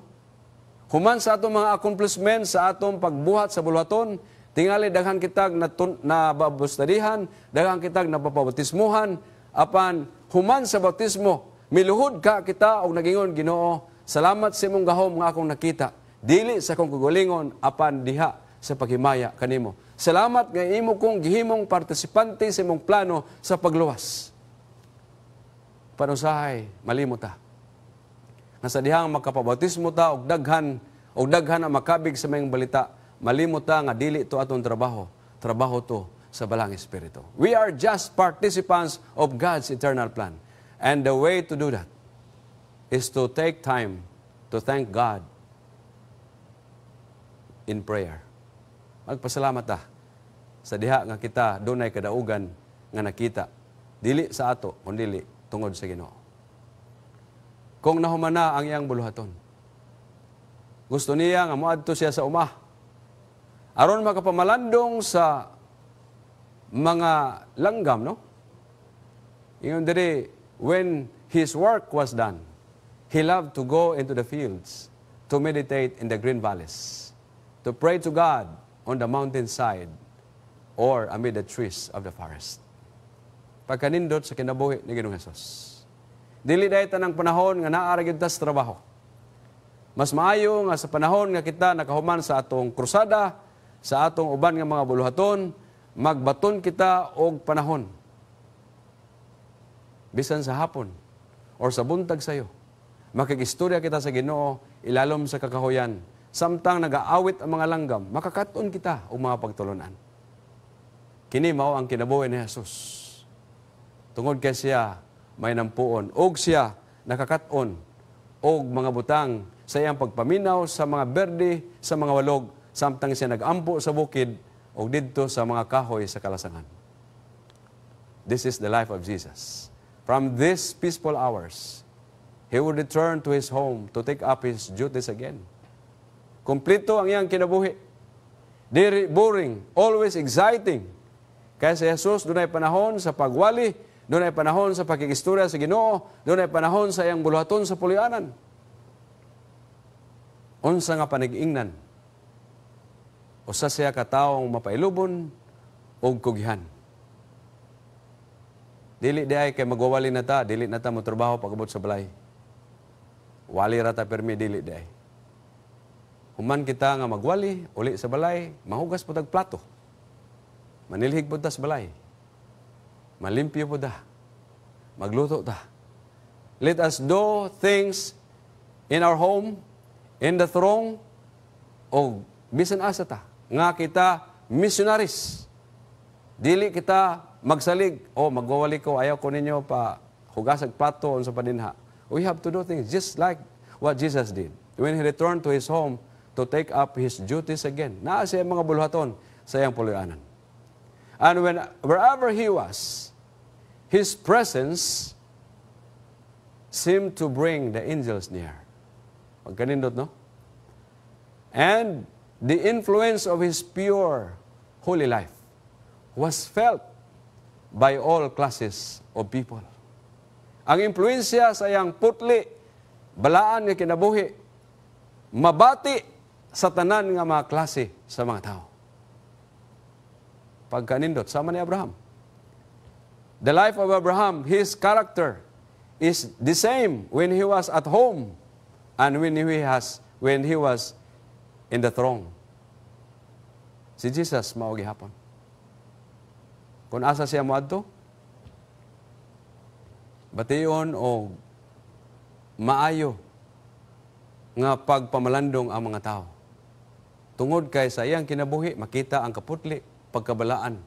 Human sa atong mga accomplishment sa atong pagbuhat sa bulwaton, tingali daghan kitag nababustadihan, daghan kitag napapabautismuhan, apan human sa bautismo, miluhod ka kita og nagingon, Ginoo, salamat sa imong gahom nga akong nakita. Dili sa akong kagalingon apan diha sa paghimaya kanimo. Salamat nga imo kong gihimong partisipante sa imong plano sa pagluwas. Panusahay, malimot ta. Nga sa dihang makapabautismo ta og daghan ang makabig sa mayong balita, malimot ta nga dili to atong trabaho. Trabaho to sa balang espiritu. We are just participants of God's eternal plan. And the way to do that is to take time to thank God in prayer. Magpasalamat ta sa diha nga kita dunay kadaugan nga nakita dili sa ato kundi tungod sa Ginoo. Kung nahumana ang iyang buluhaton, gusto niya nga moadto siya sa umah aron makapamalandong sa mga langgam, no? Ingon diri, when his work was done, he loved to go into the fields to meditate in the green valleys, to pray to God on the mountainside or amid the trees of the forest. Pagkanindot sa kinabuhi ni Ginoong Hesus. Dili dahi tanang panahon nga naara gyud ta sa trabaho. Mas maayo nga sa panahon nga kita nakahuman sa atong krusada, sa atong uban nga mga buluhaton, magbaton kita og panahon. Bisan sa hapon or sa buntag sayo, makikistorya kita sa Ginoo ilalom sa kakahuyan. Samtang nag-aawit ang mga langgam, makakaton kita o mga pagtulunan. Kini mao ang kinabuhi ni Jesus. Tungod kay siya may nampuon, og siya nakakaton og mga butang sa iyang pagpaminaw sa mga berde, sa mga walog, samtang siya nag-ampo sa bukid, o didto sa mga kahoy sa kalasangan. This is the life of Jesus. From these peaceful hours, He would return to His home to take up His duties again. Kumplito ang iyang kinabuhi. Diri boring, always exciting. Kaya si Jesus, doon ay panahon sa pagwali, doon ay panahon sa pagkikistorya sa Ginoo, doon ay panahon sa iyang buluhaton sa pulianan. Unsa nga panag-ingnan, usa siya kataong mapailubon o kugihan. Dili di ay kay magwawali na ta, dili na ta mo trabaho pagabot sa balay. Wali rata permi dili di ay. Human kita nga magwali, uli sa balay, mahugas po tag plato. Manilhig po ta sa balay. Malimpyo po ta. Magluto ta. Let us do things in our home, in the throng, o bisan asa ta. Nga kita missionaries. Dili kita magsalig, o magwawali ko, ayaw ko ninyo pa hugasag plato sa padinha. We have to do things just like what Jesus did. When He returned to His home to take up His duties again. Naa siya mga buluhaton sa iyang pulianan. And wherever He was, His presence seemed to bring the angels near. Pagkanindot, no? And the influence of His pure, holy life was felt by all classes of people. Ang impluensya sa iyang putli, balaan nga kinabuhi, mabati sa tanan nga mga klase sa mga tao. Pagkanindot, sama ni Abraham. The life of Abraham, his character is the same when he was at home and when he was in the throne. Si Jesus mao gihapon. Kung asa siya moadto, bation o maayo nga pagpamalandong ang mga tao. Tungod kay sa iyang kinabuhi, makita ang kaputli, pagkabalaan.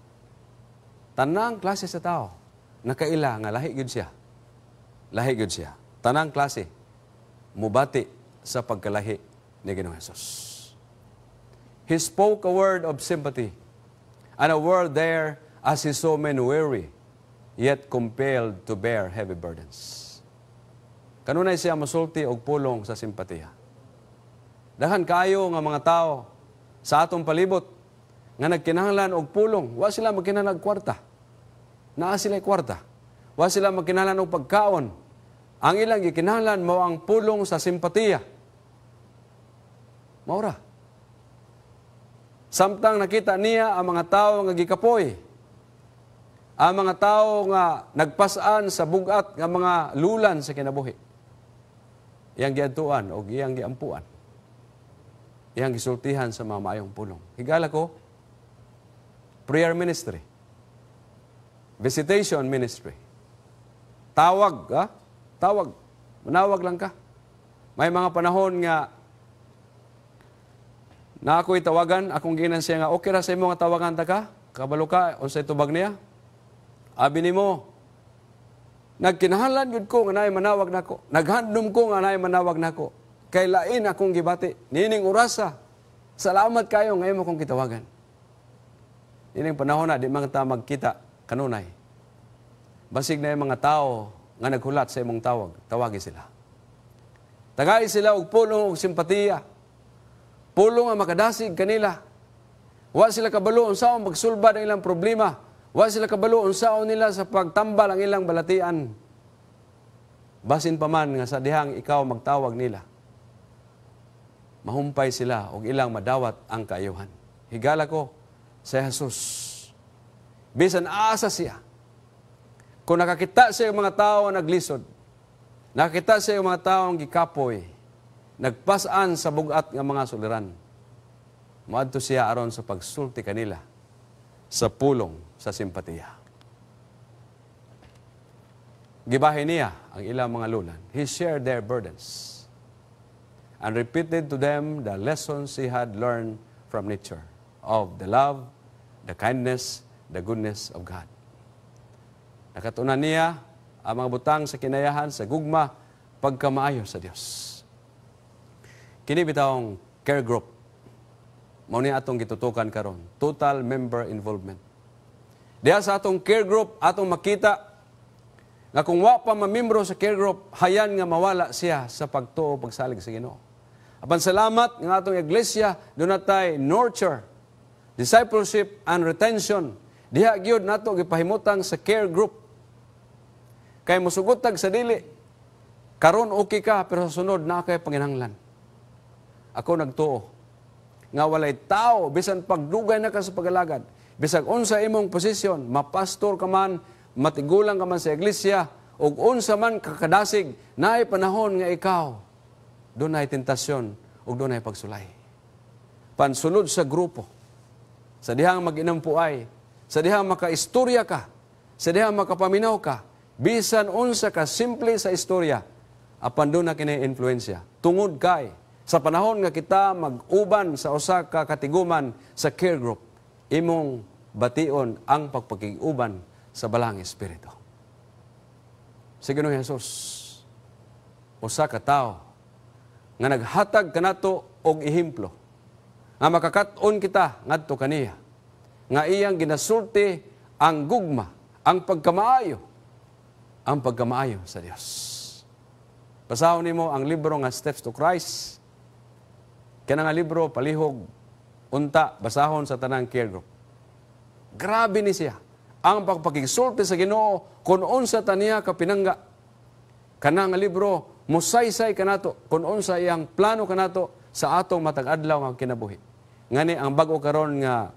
Tanang klase sa tao, nakaila nga lahi gyud siya. Lahi gyud siya. Tanang klase, mubati sa pagkalahi ni Ginoong Hesus. He spoke a word of sympathy, and a word there as He saw men weary, yet compelled to bear heavy burdens. Kanunay siya masulti og pulong sa simpatiya. Dahan kayo nga mga tao sa atong palibot nga nagkinahanglan og pulong, wa sila magkinahanglan og kwarta. Naa sila kwarta. Wa sila magkinahanglan og pagkaon. Ang ilang gikinahanglan mao ang pulong sa simpatiya. Maura. Samtang nakita niya ang mga tao nga gikapoy, ang mga tao nga nagpasaan sa bugat nga mga lulan sa kinabuhi, iyang giadtuan o iyang giampuan, iyang gisultihan sa mga maayong pulong. Higala ko, prayer ministry, visitation ministry, tawag, tawag, manawag lang ka. May mga panahon nga na ako'y tawagan, akong ginansiya nga, okay ra sa imo nga tawagan ta ka? Kabalo ka, o sa itubag niya? Abi nimo, nagkinahanglan yun ko nga naay manawag nako. Naghandom ko nga naay manawag nako. Kay lain akong gibati. Nining orasa. Salamat kayo ngayon mo kong kitawagan. Nining panahon na, di mga ta magkita kanunay. Basig na yung mga tao nga naghulat sa imong tawag, tawagi sila. Tagay sila og pulong og simpatiya. Pulong ang makadasig kanila. Wa sila kabalo unsaon magsulbad ang ilang problema. Wa sila kabalo unsaon nila sa pagtambal ang ilang balatian. Basin pa man nga sa dihang ikaw magtawag nila, mahumpay sila og ilang madawat ang kaayuhan. Higala ko sa Jesus. Bisan asa siya. Kung nakakita siya yung mga tao naglisod, nakakita siya yung mga tao gikapoy, nagpasaan sa bugat ng mga suliran, maadto siya aron sa pagsulti kanila sa pulong sa simpatiya. Gibahin niya ang ilang mga lulan. He shared their burdens and repeated to them the lessons he had learned from nature of the love, the kindness, the goodness of God. Nakatunan niya ang mga butang sa kinayahan, sa gugma, pagkamaayo sa Diyos. Kini bitawong care group. Mao ni atong gitutukan karon, total member involvement. Diha sa atong care group atong makita nga kung wa pa mamembro sa care group, hayan nga mawala siya sa pagtuo pagsalig sa Ginoo. Apan salamat nga atong iglesia do natay nurture, discipleship and retention. Diha gyud nato gipahimutang sa care group. Kay musugotag sa dili, karon okay ka pero sa sunod na kay panginahanglan. Ako nagtuo nga walay tao bisan pagdugay na ka sa pagalagad, bisag unsa imong posisyon, mapastor ka man, matigulang ka man sa iglesia, ug unsa man kakadasig, naay panahon nga ikaw dunay tentasyon ug dunay pagsulay. Pansulod sa grupo, sa dihang mag-inampuay, sa dihang makaistorya ka, sa dihang makapaminaw ka, bisan unsa ka simple sa istorya, apan doon na kini-influensya. Tungod kay, sa panahon nga kita mag-uban sa usa ka katiguman sa care group, imong bation ang pagpakig-uban sa balang espiritu. Si Ginoong Hesus, usa ka tawo nga naghatag kanato og ehemplo nga makakat-on kita ngadto kaniya nga iyang ginasulti ang gugma, ang pagkamaayo sa Dios. Basahon nimo ang libro nga Steps to Christ. Kana nga libro palihog unta basahon sa tanang care group. Grabe ni siya ang pagpakigsulti sa Ginoo kun unsa taniya kapinangga. Kana nga libro musaysay kanato kun unsa iyang plano kanato sa atong matag adlaw nga kinabuhi. Ngani ang bag-o karon nga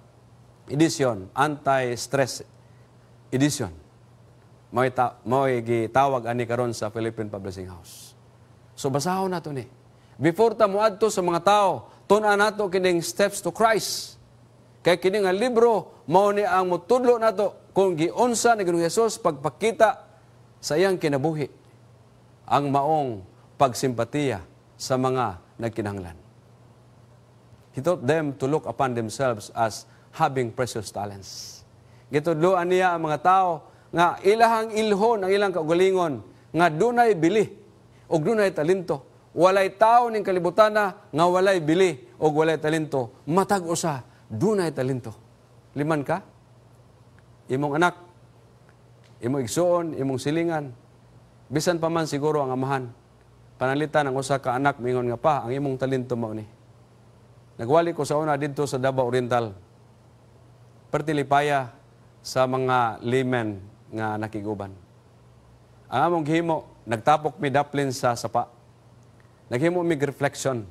edition, anti-stress edition. Mo'y gitawag ani karon sa Philippine Publishing House. So basahon nato ni. Before ta moadto sa mga tao, tun-an nato kining Steps to Christ. Kay kini nga libro mao ni ang mutudlo nato kung giunsa ni Ginoong Hesus pagpakita sa iyang kinabuhi ang maong pagsimpatiya sa mga nagkinahanglan. He taught them to look upon themselves as having precious talents. Gitudloan niya ang mga tao nga ilahang ilhon ang ilang kaugalingon nga dunay bili ug dunay talento. Walay tao ning kalibutana nga walay bili o walay talento. Matag usa, dunay talento. Liman ka? Imong anak, imong igsuon, imong silingan. Bisan pa man siguro ang amahan. Panalitan ang usa ka anak, mingon nga pa, ang imong talento mao ni. Nagwali ko sa una dito sa Davao Oriental. Pertilipaya sa mga laymen nga nakiguban. Ang among gihimo, nagtapok mi daplin sa sapa. Naghimo mig reflection.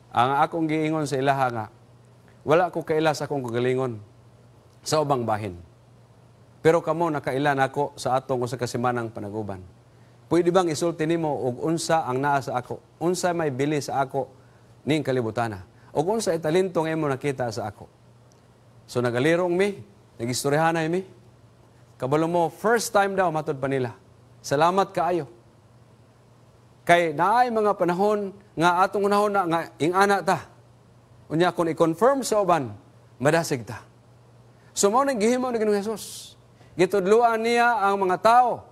Ang akong giingon sa ilaha nga, wala ko kaila sa akong kagalingon sa ubang bahin. Pero kamo nakailan ako sa atong usa ka semanang panaguban. Pwede bang isulti nimo og unsa ang naa sa ako? Unsa may bili sa ako ning kalibutana? Og unsa ay talento nga imo nakita sa ako? So nagalirong mi, nagistoryahanay mi. Kabalo mo, first time daw matod pa nila. Salamat kaayo. Kay naay mga panahon nga atong unahon na nga ingana ta. Unya kung i-confirm sa uban, madasig ta. So mao nang gihimo ni Ginoong Hesus. Gitudloan niya ang mga tao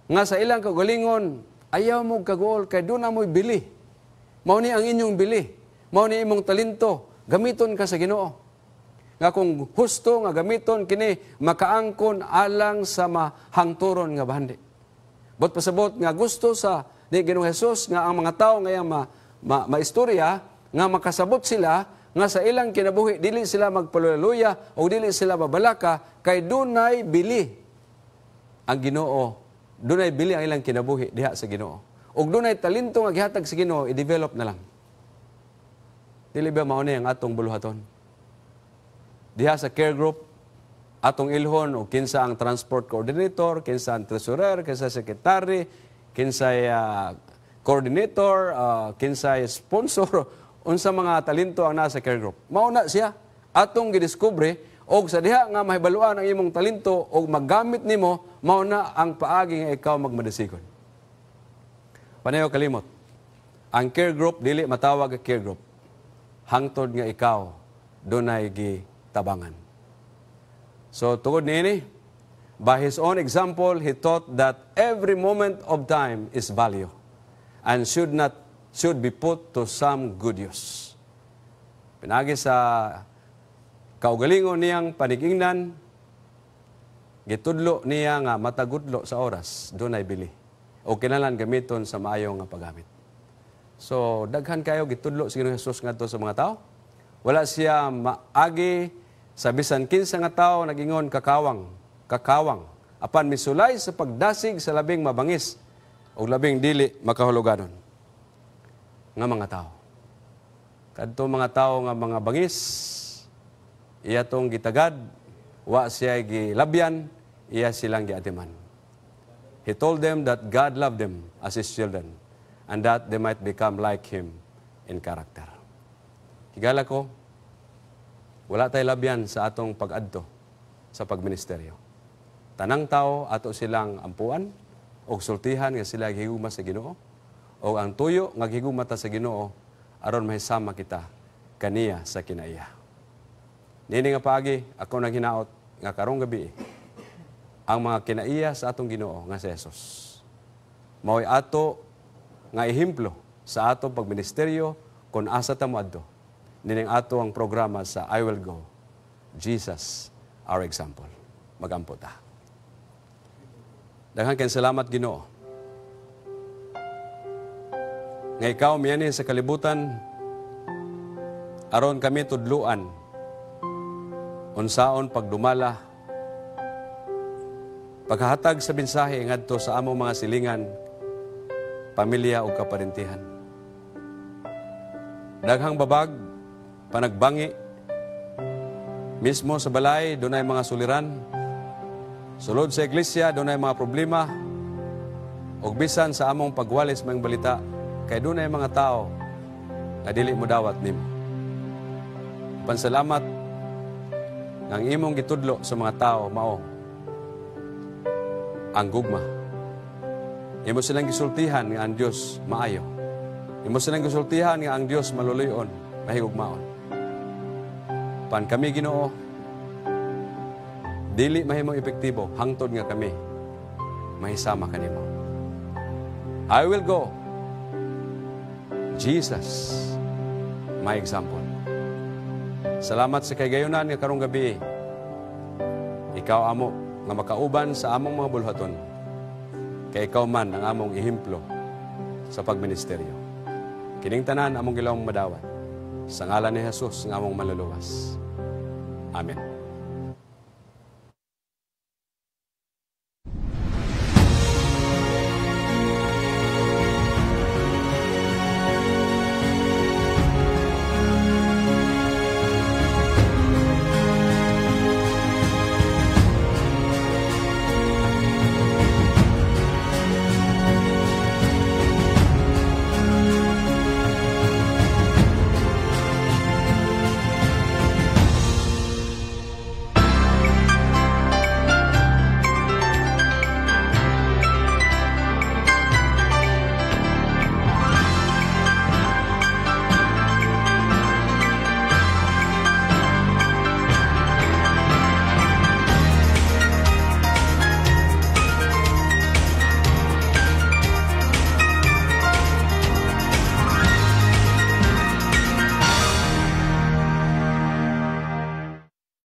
nga sa ilang kagalingon, ayaw mo kagol kay doon na mo'y bili. Mao ni ang inyong bili. Mao ni imong talento, gamiton ka sa Ginoo. Nga kung husto nga gamiton kini makaangkon alang sa mahangturon nga bahandi. But pasabot nga gusto sa ni Ginoong Hesus nga ang mga tao ngayang maistorya nga makasabot sila nga sa ilang kinabuhi dili sila magpaluluya o dili sila babalaka kay dunay bili ang Ginoo, dunay bili ang ilang kinabuhi diha sa Ginoo. Ug dunay talento nga gihatag sa Ginoo i-develop na lang. Dili ba mao ni ang atong buluhaton? Diha sa care group atong ilhon o kinsa ang transport coordinator, kinsa ang treasurer, kinsa secretary, kinsay coordinator, kinsay sponsor, unsa mga talento ang nasa care group. Mauna siya, atong gidiskubre, og sa diha nga mahibaluan ang imong talento og maggamit nimo, mauna ang paagi nga ikaw magmadasigon. Panayo kalimot, ang care group, dili matawag ang care group. Hangtod nga ikaw, dunay gitabangan. So, tungod niini, by his own example, he taught that every moment of time is value and should be put to some good use. Pinagi sa kaugalingon niyang panigingnan, gitudlo niya nga matagudlo sa oras, doon ay bili. O kinalan gamiton sa maayong nga paggamit. So, daghan kayo gitudlo si Ginoong Hesus ngadto sa mga tao. Wala siya maagi sa bisan kinsa nga tao nagingon kakawang. Apan misulay sa pagdasig sa labing mabangis o labing dili makahuluganon nga mga tao. Kadto mga tao nga mga bangis, iya tong gitagad, wa siya gilabyan, iya silang giatiman. He told them that God loved them as His children and that they might become like Him in character. Higala ko, wala tayo labyan sa atong pag-adto sa pagministeryo. Tanang tao ato silang ampuan o sultihan nga sila gihigugma sa Ginoo o ang tuyo nga gihigugma ta sa Ginoo aron mahisama kita kaniya sa kinaiya. Nini nga paagi ako nang hinaot nga karong gabi ang mga kinaiya sa atong Ginoo nga si Jesus. Mao'y ato nga ehemplo sa atong pagministeryo kung asa ta moadto. Nining ato ang programa sa I Will Go. Jesus, our example. Magampo ta. Daghang kayong salamat, Ginoo. Nga ikaw miyani sa kalibutan, aron kami tudluan, unsaon pagdumala, paghahatag sa mensahe ngadto sa among mga silingan, pamilya o kaparintihan. Daghang babag, panagbangi, mismo sa balay, doon ay mga suliran, sulod sa iglesia, doon ay mga problema, ug bisan sa among pagwalis mga balita, kay doon ay mga tao na dili mo dawat nimo. Pansalamat ng imong gitudlo sa mga tao mao ang gugma. Imo silang gisultihan nga ang Dios maayo. Imo silang gisultihan nga ang Dios maluluyon, mahigugmaon. Pan kami Ginoo, dili mahimong epektibo hangtod nga kami mahisama kanimo. I will go. Jesus, my example. Salamat sa kaygayonan nga karong gabi. Ikaw amo nga makauban sa among mga bulhaton. Kay ikaw man ang among ehemplo sa pagministeryo. Kining tanan among gilawong madawat. Sa ngalan ni Jesus nga among maluluwas. Amen.